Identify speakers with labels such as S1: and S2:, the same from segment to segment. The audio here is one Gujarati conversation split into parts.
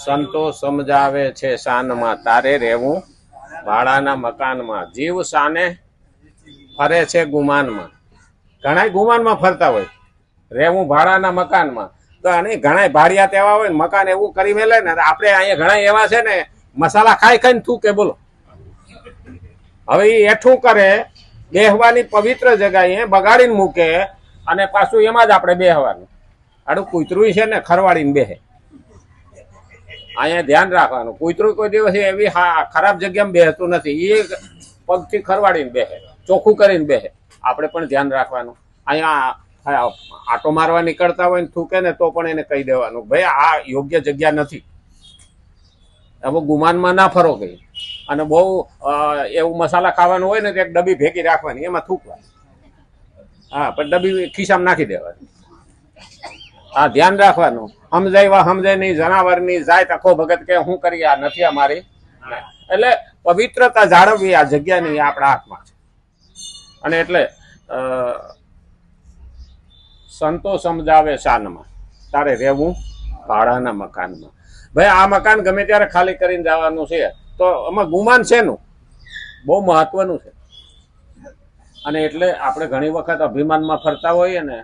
S1: સંતો સમજાવે છે શાનમાં, તારે રહેવું ભાડાના મકાનમાં. જીવ શાને ફરે છે ગુમાનમાં. ઘણા ગુમાનમાં ફરતા હોય, રહેવું ભાડાના મકાનમાં. તો અને ઘણા ભાડિયા તેવા હોય ને મકાન એવું કરી મેલે ને. આપણે અહીંયા ઘણા એવા છે ને મસાલા ખાઈ ખાઈને થૂકે. બોલો, હવે એ એઠું કરે, બેહવાની પવિત્ર જગ્યાએ બગાડીને મૂકે અને પાછું એમાં જ આપણે બેહવાનું. આડું કૂતરું છે ને ખરવાડીને બેહે. અહીંયા ધ્યાન રાખવાનું, કૂતરું કોઈ દિવસ એવી ખરાબ જગ્યામાં બેહતું નથી. એ પગથી ખરવાડીને બેહે, ચોખ્ખું કરીને બેહે. આપણે પણ ધ્યાન રાખવાનું. અહીંયા આટો મારવા નીકળતા હોય ને થૂકે ને તો પણ એને કહી દેવાનું, ભાઈ આ યોગ્ય જગ્યા નથી, હવે ગુમાનમાં ના ફરો ગઈ. અને બહુ એવું મસાલા ખાવાનું હોય ને તો એક ડબ્બી ભેગી રાખવાની, એમાં થૂકવા. હા, પણ ડબ્બી ખિસ્સામાં નાખી દેવાની. હા, ધ્યાન રાખવાનું. સમજાય સમજાય નહીં, જનાવરની જાય તખો ભગત કે શું કરી, આ નથી અમારી. એટલે પવિત્રતા જાળવવી આ જગ્યાની આપણા હાથમાં છે. અને એટલે સંતો સમજાવે શાનમાં, તારે રહેવું ભાડાના મકાનમાં. ભાઈ આ મકાન ગમે ત્યારે ખાલી કરીને જવાનું છે, તો આમાં ગુમાન છે નું બહુ મહત્વનું છે. અને એટલે આપણે ઘણી વખત અભિમાનમાં ફરતા હોઈએ ને,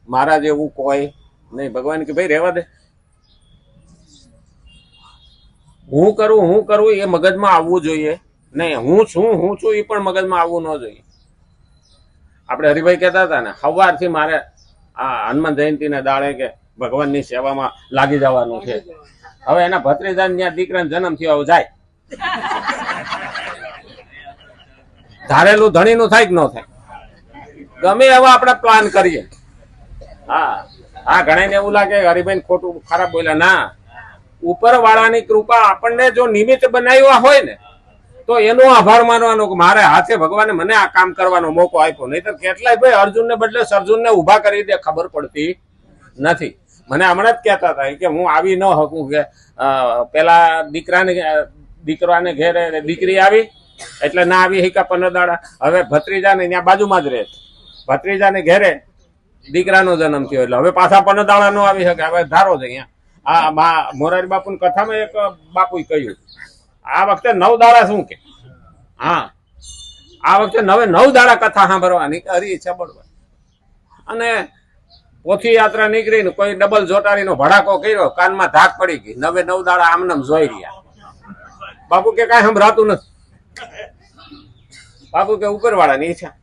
S1: મારા જેવું કોઈ નહીં. ભગવાન કે ભાઈ રહેવા દે, હું કરું એ મગજમાં આવવું જોઈએ નહીં. હું છું એ પણ મગજમાં આવવું ન જોઈએ. આપણે હરિભાઈ કહેતા હતા ને, સવારથી મારે આ હનુમાન જયંતિના દાડે કે ભગવાનની સેવામાં લાગી જવાનું છે. હવે એના ભત્રીજાને ત્યાં દીકરાનો જન્મ થયો જાય, ધારેલું ધણીનું થાય કે ન થાય, ગમે એવા આપણે પ્લાન કરીએ. હા, ઘણાને એવું લાગે હરિભાઈ ખોટું ખરાબ બોલ્યા. ના, ઉપર વાળાની કૃપા આપણને જો નિમિત્ત બનાવ્યા હોય ને તો એનો આભાર માનવાનો કે મારે હાથે ભગવાને મને આ કામ કરવાનો મોકો આપ્યો. નહીં તો કેટલાય ભાઈ અર્જુનને બદલે સર્જુનને ઉભા કરી દે, ખબર પડતી નથી. મને હમણાં જ કહેતા હતા કે હું આવી ન શકું, કે પેલા દીકરાને ઘેરે દીકરી આવી એટલે ના આવી હિકા 15 દાડા. હવે ભત્રીજાને ત્યાં બાજુમાં જ રહે, ભત્રીજાને ઘેરે દીકરાનો જન્મ થયો એટલે હવે પાછા 15 દાડા ન આવી શકે. હવે ધારો છે અહીંયા આ મોરારી બાપુની કથામાં એક બાપુએ કહ્યું, આ વખતે 9 દાડા શું કે, હા આ વખતે 9 દાડા કથા સાંભળવાની હરી છે બરોબર. અને પોથી યાત્રા નીકળીને કોઈ ડબલ જોટારીનો ભડાકો કર્યો, કાનમાં ધાક પડી ગઈ. 9 દાડા આમનામ જોઈ રહ્યા. બાપુ કે કાંઈ સંભળાતું નથી. બાપુ કે ઉપરવાળાની ઈચ્છા.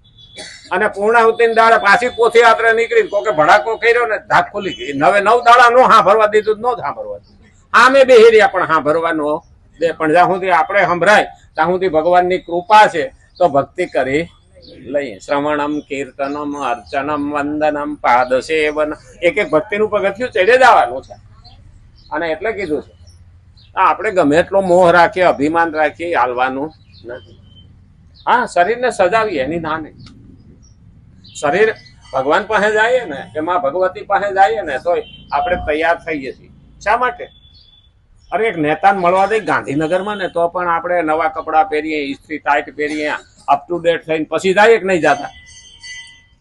S1: અને પૂર્ણાહુતિના દાડે પાછી પોથી યાત્રા નીકળીને કોકે ભડાકો કર્યો ને ધાક ખુલી ગઈ. 9 દાડા નો સાંભળવા દીધું, ન સાંભળવા દીધું. આમે બેહી રહ્યા પણ સાંભળવાનો દે. પણ જ્યાં સુધી આપણે સંભળાય ત્યાં સુધી ભગવાનની કૃપા છે તો ભક્તિ કરી લઈએ. શ્રવણમ, કીર્તનમ, અર્ચનમ, વંદનમ, પાદ સેવન, એક ભક્તિનું પગથિયું ચડે જવાનું છે. અને એટલે કીધું છે આપણે ગમે એટલો મોહ રાખીએ, અભિમાન રાખીએ, હાલવાનું નથી. હા, શરીરને સજાવીએ એની ના નહીં. શરીર ભગવાન પાસે જઈએ ને, એમાં ભગવતી પાસે જઈએ ને તો આપણે તૈયાર થઈએ છીએ. શા માટે? અરે એક નેતાને મળવા દઈ ગાંધીનગરમાં ને તો પણ આપણે નવા કપડાં પહેરીએ, ઇસ્ત્રી ટાઈટ પહેરીએ, અપ ટુ ડેટ થઈને પછી જાય કે નહીં જતા.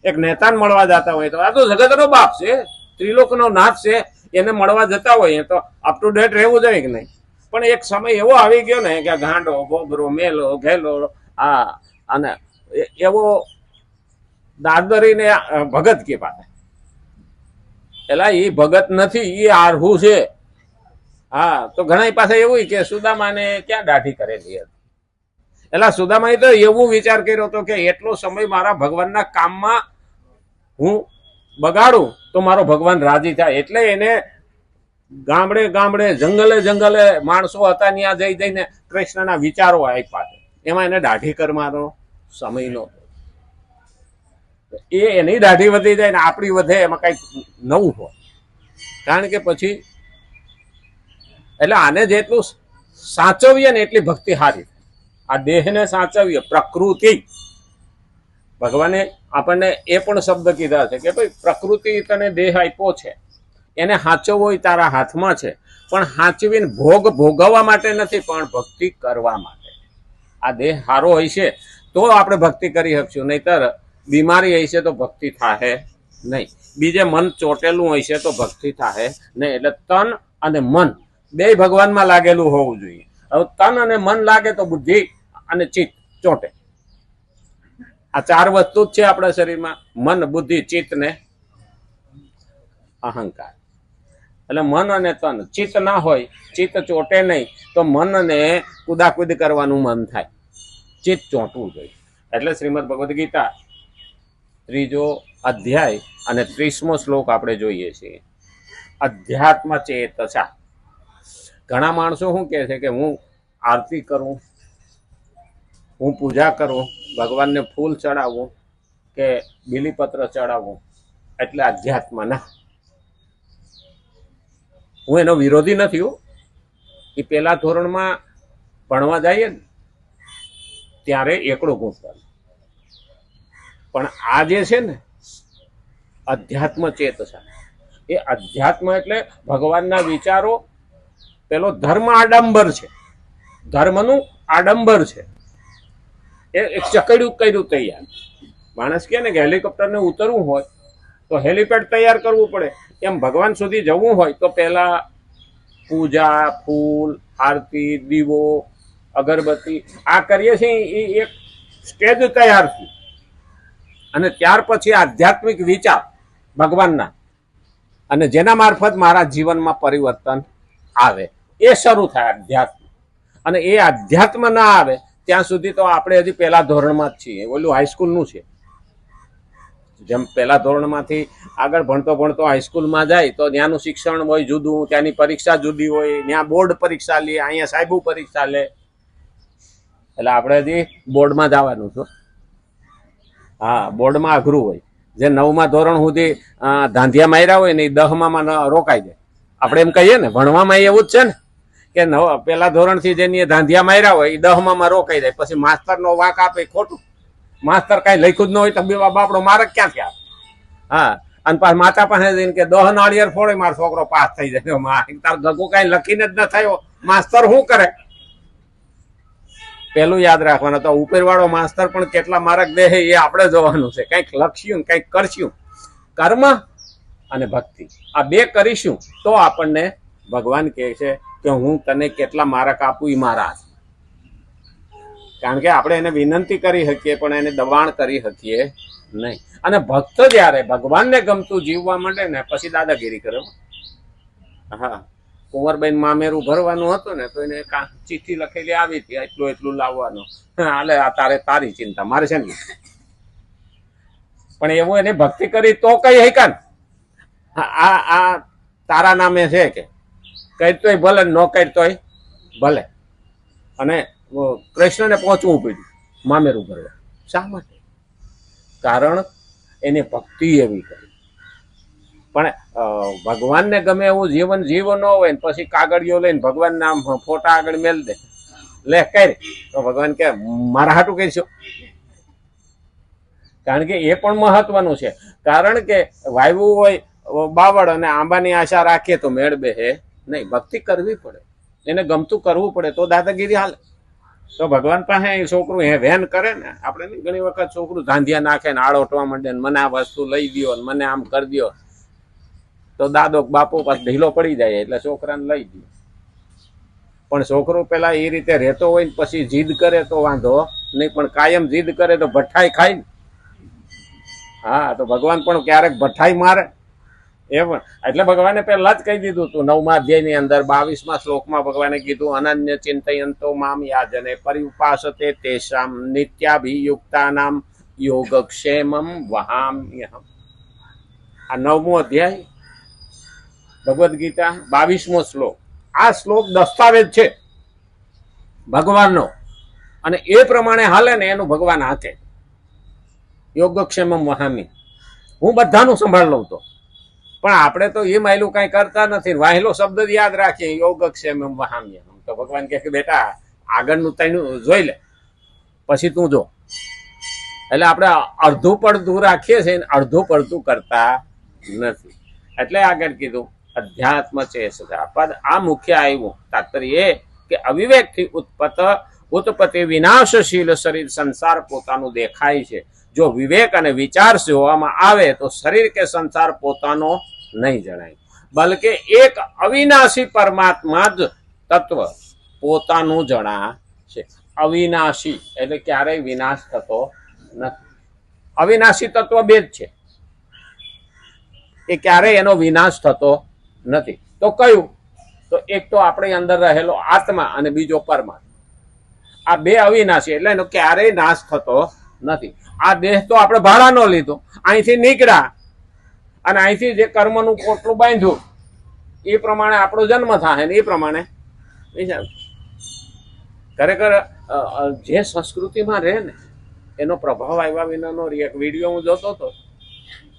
S1: એક નેતાને મળવા જતા હોય તો આ તો જગતનો બાપ છે, ત્રિલોકનો નાથ છે, એને મળવા જતા હોય તો અપ ટુ ડેટ રહેવું જોઈએ કે નહીં. પણ એક સમય એવો આવી ગયો ને કે ગાંડો, ગોબરો, મેલો, ઘેલો, અને એવો દાદરીને ભગત કે પાસે એલા એ ભગત નથી, એ આરહુ છે. હા, તો ઘણા પાસે એવું કે સુદામાને ક્યાં દાઢી કરેલી હતી. એટલે સુદામાએ તો એવું વિચાર કર્યો હતો કે એટલો સમય મારા ભગવાનના કામમાં હું બગાડું તો મારો ભગવાન રાજી થાય. એટલે એને ગામડે ગામડે, જંગલે માણસો હતા ત્યાં જઈને કૃષ્ણના વિચારો આપ્યા છે. એમાં એને દાઢી કરવાનો સમય નહોતો. એની દાઢી વધી જાય ને આપણી વધે, એમાં કઈક નવું હોય. કારણ કે પછી એટલે આને જેટલું સાચવીએ ને એટલી ભક્તિ સારી. આ દેહને સાચવીએ, પ્રકૃતિ. ભગવાને આપણને એ પણ શબ્દ કીધા છે કે ભાઈ પ્રકૃતિ તને દેહ આપ્યો છે, એને સાચવવો તારા હાથમાં છે. પણ સાચવીને ભોગવવા માટે નથી, પણ ભક્તિ કરવા માટે. આ દેહ સારો હોય છે તો આપણે ભક્તિ કરી શકશું, નહીતર બીમારી હશે તો ભક્તિ થાહે નહીં. બીજે મન ચોટેલું હશે તો ભક્તિ થાહે નહીં. એટલે તન અને મન બે ભગવાનમાં લાગેલું હોવું જોઈએ. હવે તન અને મન લાગે તો બુદ્ધિ અને ચિત્ત ચોંટે. આ ચાર વસ્તુ જ છે આપણા શરીરમાં: મન, બુદ્ધિ, ચિત્ત ને અહંકાર. એટલે મન અને તન, ચિત્ત ના હોય, ચિત્ત ચોંટે નહીં તો મનને કુદાકુદ કરવાનું મન થાય, ચિત્ત ચોંટવું જોઈએ. એટલે શ્રીમદ ભગવદ્ ગીતા 3 અધ્યાય અને 30મો શ્લોક આપણે જોઈએ છીએ. અધ્યાત્મ ચેતસા. ઘણા માણસો શું કહે છે કે હું આરતી કરું, હું પૂજા કરું, ભગવાનને ફૂલ ચડાવવું કે બીલીપત્ર ચડાવવું એટલે અધ્યાત્મ. ના, હું એનો વિરોધી નથી. એ પેલા ધોરણમાં ભણવા જઈએ ને ત્યારે એકડો ગુંચવાનું. પણ આ જે છે ને અધ્યાત્મ ચેતસા, એ અધ્યાત્મ એટલે ભગવાનના વિચારો. પેલો ધર્મ આડંબર છે, ધર્મનું આડંબર છે. એ એક ચકડ્યું કર્યું તૈયાર. માણસ કહે ને કે હેલિકોપ્ટરને ઉતરવું હોય તો હેલિપેડ તૈયાર કરવું પડે, એમ ભગવાન સુધી જવું હોય તો પહેલા પૂજા, ફૂલ, આરતી, દીવો, અગરબત્તી આ કરીએ છીએ, એ એક સ્ટેજ તૈયાર થયું. અને ત્યાર પછી આધ્યાત્મિક વિચાર ભગવાનના, અને જેના મારફત મારા જીવનમાં પરિવર્તન આવે, એ શરૂ થાય અધ્યાત્મ. અને એ અધ્યાત્મ ના આવે ત્યાં સુધી તો આપણે હજી પહેલા ધોરણમાં જ છીએ. ઓલું હાઈસ્કૂલનું છે. જેમ પહેલા ધોરણમાંથી આગળ ભણતો ભણતો હાઈસ્કૂલમાં જાય તો ત્યાંનું શિક્ષણ હોય જુદું, ત્યાંની પરીક્ષા જુદી હોય. ત્યાં બોર્ડ પરીક્ષા લે, અહીંયા સાહેબુ પરીક્ષા લે. એટલે આપણે હજી બોર્ડમાં જવાનું છું. હા, બોર્ડમાં અઘરું હોય. જે 9મા ધોરણ સુધી ધાંધિયા માર્યા હોય ને એ 10માં રોકાઈ જાય. આપણે એમ કહીએ ને, ભણવામાં એવું જ છે ને કે પેલા ધોરણથી જેની ધાંધિયા માર્યા હોય એ 10માં રોકાઈ જાય. પછી માસ્તરનો વાંક આપે ખોટું. માસ્તર કઈ લખ્યું જ ન હોય તો બાપડો માર્ક ક્યાંથી આવે? હા, અને પાછ માતા પાસે જઈને કે 10 નાળિયેર ફોડે મારો છોકરો પાસ થઈ જાય. તાર ગગો કઈ લખીને જ ન થયો, માસ્તર શું કરે? પેલું યાદ રાખવાનું. તો ઉપરવાળો માસ્તર પણ કેટલા માર્ક દે એ આપણે જોવાનું છે. કંઈક લખ્યું, કંઈક કરશું. કર્મ અને ભક્તિ આ બે કરીશું તો આપણને ભગવાન કહે છે કે હું તને કેટલા માર્ક આપું એ મારા. કારણ કે આપણે એને વિનંતી કરી શકીએ પણ એને દબાણ કરી શકીએ નહીં. અને ભક્ત જ્યારે ભગવાનને ગમતું જીવવા માંડે ને પછી દાદાગીરી કરે. હા, કુંવરબાઈ મામેરું ભરવાનું હતું ને તો એને ચિઠ્ઠી લખેલી આવી હતી, એટલું એટલું લાવવાનું. હાલે, આ તારે તારી ચિંતા, મારે છે ને. પણ એવું એને ભક્તિ કરી તો કઈ હેકા ને આ તારા નામે છે કે કરતોય ભલે, ન કરતોય ભલે. અને કૃષ્ણને પહોંચવું પડ્યું મામેરું ભરવા. શા માટે? કારણ એને ભક્તિ એવી કરી. પણ ભગવાનને ગમે એવું જીવન જીવો ન હોય ને પછી કાગળિયો લઈને ભગવાન નામ ફોટા આગળ મેલ દે, લે કરી, તો ભગવાન કે મારા હાટું કહીશું. કારણ કે એ પણ મહત્વનું છે. કારણ કે વાયવું હોય બાવળ અને આંબાની આશા રાખીએ તો મેળ બેહે નહીં. ભક્તિ કરવી પડે, એને ગમતું કરવું પડે તો દાદાગીરી હાલે. તો ભગવાન પાસે છોકરું વેન કરે ને, આપણે ઘણી વખત છોકરું ધાંધિયા નાખે ને આળોટવા માંડે ને મને આ વસ્તુ લઈ દો ને મને આમ કરી દો, તો દાદો બાપુ પાછો ઢીલો પડી જાય એટલે છોકરાને લઈ દો. પણ છોકરો પેલા એ રીતે રહેતો હોય ને પછી જીદ કરે તો વાંધો નહીં, પણ કાયમ જીદ કરે તો ભઠ્ઠાઈ ખાય ને. હા, તો ભગવાન પણ ક્યારેક ભઠ્ઠાઈ મારે એમ. એટલે ભગવાને પહેલા જ કહી દીધું હતું 9મા અધ્યાયની અંદર 22મા શ્લોકમાં ભગવાને કીધું અનન્ય ચિંતયંતો મામ યાજને પરિઉપાસતે તેષામ નિત્યાભિયુક્તાનામ યોગક્ષેમમ વહામ્યહમ. આ 9મો અધ્યાય ભગવદ્ ગીતા 22મો શ્લોક. આ શ્લોક દસ્તાવેજ છે ભગવાનનો, અને એ પ્રમાણે હાલે ને એનું ભગવાન હાથે. યોગક્ષેમમ વહામી, હું બધાનું સંભાળ લઉં તો. પણ આપણે તો એ માયલું કઈ કરતા નથી. વાહેલો શબ્દ જ યાદ રાખીએ, યોગક્ષેમમ વહામ્યહમ. તો ભગવાન કહે કે બેટા આગળનું તૈનું જોઈ લે પછી તું જો. એટલે આપણે અડધું પડતું રાખીએ છીએ, અડધું પડતું કરતા નથી. એટલે આગળ કીધું અધ્યાત્મ ચેતસા પદ. આ મુખ્ય આવ્યું. તાત્પર્ય એ કે અવિવેકથી ઉત્પત્તિ વિનાશશીલ શરીર સંસાર પોતાનું દેખાય છે. જો વિવેક અને વિચાર જોવામાં આવે તો શરીર કે સંસાર પોતાનો નહીં જણાય. બલકે એક અવિનાશી પરમાત્મા જ તત્વ પોતાનું જણાશે. અવિનાશી એટલે ક્યારેય વિનાશ થતો નથી. અવિનાશી તત્વ બે જ છે, એ ક્યારેય એનો વિનાશ થતો નથી. તો કયું? તો એક તો આપણી અંદર રહેલો આત્મા અને બીજો પરમાત્મા. આ બે અવિનાશી એટલે એનો ક્યારેય નાશ થતો નથી. આ દેહ તો આપણે ભાડાનો લીધો, અહીંથી નીકળ્યા અને અહીંથી જે કર્મનું પોટલું બાંધ્યું એ પ્રમાણે આપણો જન્મ થાય ને એ પ્રમાણે વિચાર. ખરેખર જે સંસ્કૃતિમાં રહે ને એનો પ્રભાવ આવ્યા વિનાનો એક વિડીયો હું જોતો હતો.